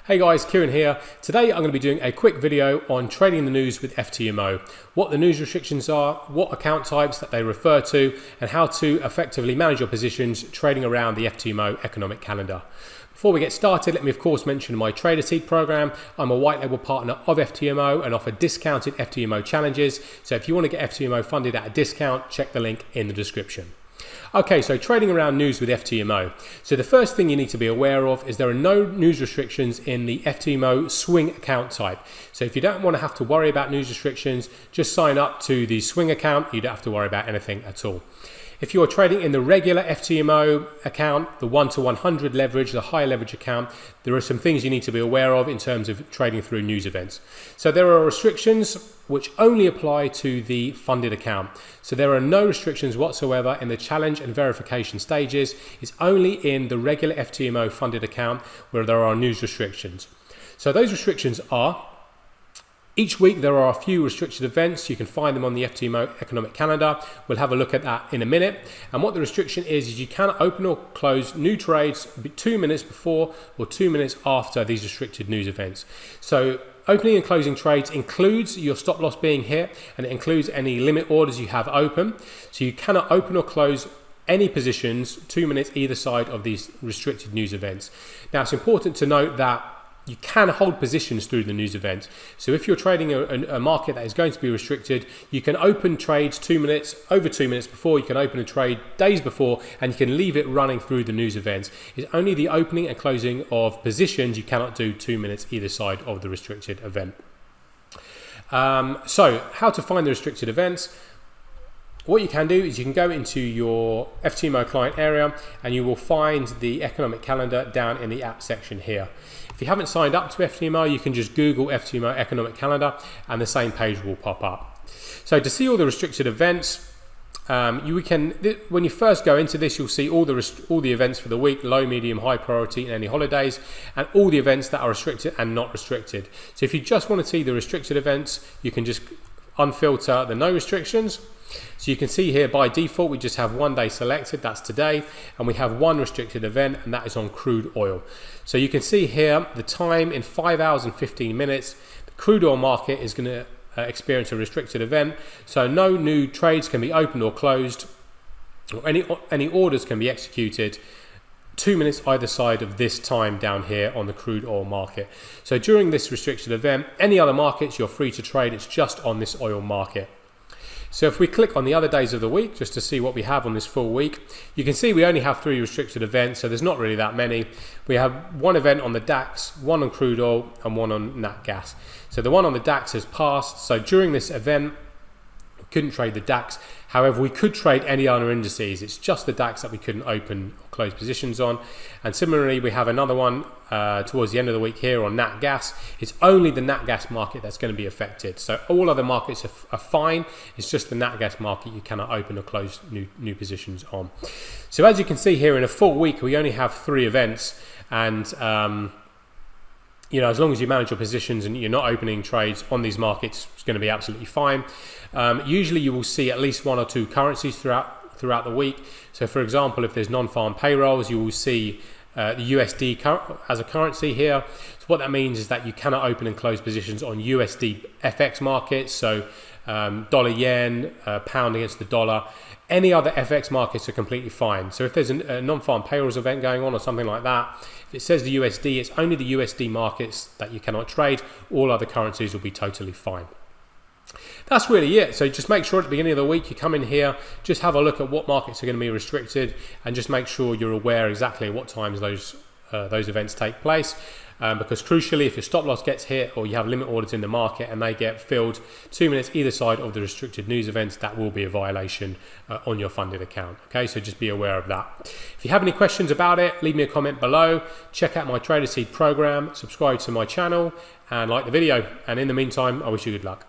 Hey guys, Kieran here. Today I'm going to be doing a quick video on trading the news with FTMO, what the news restrictions are, what account types that they refer to, and how to effectively manage your positions trading around the FTMO Economic Calendar. Before we get started, let me of course mention my Trader Seed program. I'm a white label partner of FTMO and offer discounted FTMO challenges. So if you want to get FTMO funded at a discount, check the link in the description. Okay, so trading around news with FTMO. So the first thing you need to be aware of is there are no news restrictions in the FTMO Swing account type. So if you don't want to have to worry about news restrictions, just sign up to the Swing account. You don't have to worry about anything at all. If you're trading in the regular FTMO account, the 1 to 100 leverage, the high leverage account, there are some things you need to be aware of in terms of trading through news events. So there are restrictions which only apply to the funded account. So there are no restrictions whatsoever in the challenge and verification stages. It's only in the regular FTMO funded account where there are news restrictions. So those restrictions are: each week there are a few restricted events. You can find them on the FTMO Economic Calendar. We'll have a look at that in a minute. And what the restriction is you cannot open or close new trades 2 minutes before or 2 minutes after these restricted news events. So opening and closing trades includes your stop loss being hit, and it includes any limit orders you have open. So you cannot open or close any positions 2 minutes either side of these restricted news events. Now it's important to note that you can hold positions through the news event. So if you're trading a market that is going to be restricted, you can open trades 2 minutes, over 2 minutes before. You can open a trade days before, and you can leave it running through the news events. It's only the opening and closing of positions you cannot do 2 minutes either side of the restricted event. So how to find the restricted events? What you can do is you can go into your FTMO client area and you will find the economic calendar down in the app section here. If you haven't signed up to FTMO, you can just Google FTMO Economic Calendar and the same page will pop up. So to see all the restricted events, when you first go into this, you'll see all the events for the week, low, medium, high priority, and any holidays, and all the events that are restricted and not restricted. So if you just want to see the restricted events, you can just unfilter the no restrictions. So you can see here by default we just have 1 day selected, that's today, and we have one restricted event, and that is on crude oil. So you can see here the time in 5 hours and 15 minutes. The crude oil market is going to experience a restricted event, so no new trades can be opened or closed, or any orders can be executed 2 minutes either side of this time down here on the crude oil market. So during this restricted event, any other markets you're free to trade, it's just on this oil market. So if we click on the other days of the week just to see what we have on this full week, you can see we only have 3 restricted events, so there's not really that many. We have one event on the DAX, one on crude oil, and one on nat gas. So the one on the DAX has passed, so during this event we couldn't trade the DAX. However, we could trade any other indices. It's just the DAX that we couldn't open or close positions on. And similarly, we have another one towards the end of the week here on nat gas. It's only the nat gas market that's going to be affected. So all other markets are fine. It's just the nat gas market you cannot open or close new positions on. So as you can see here, in a full week, we only have 3 events. And as long as you manage your positions and you're not opening trades on these markets, it's going to be absolutely fine. Usually you will see at least 1 or 2 currencies throughout the week. So for example, if there's non-farm payrolls, you will see the USD as a currency here. So what that means is that you cannot open and close positions on USD FX markets. So dollar yen, pound against the dollar. Any other FX markets are completely fine. So if there's a non-farm payrolls event going on or something like that, if it says the USD, it's only the USD markets that you cannot trade. All other currencies will be totally fine. That's really it. So just make sure at the beginning of the week you come in here, just have a look at what markets are going to be restricted, and just make sure you're aware exactly at what times those events take place. Because crucially, if your stop loss gets hit or you have limit orders in the market and they get filled 2 minutes either side of the restricted news events, that will be a violation on your funded account. Okay, so just be aware of that. If you have any questions about it, leave me a comment below. Check out my Trader Seed program, subscribe to my channel, and like the video. And in the meantime, I wish you good luck.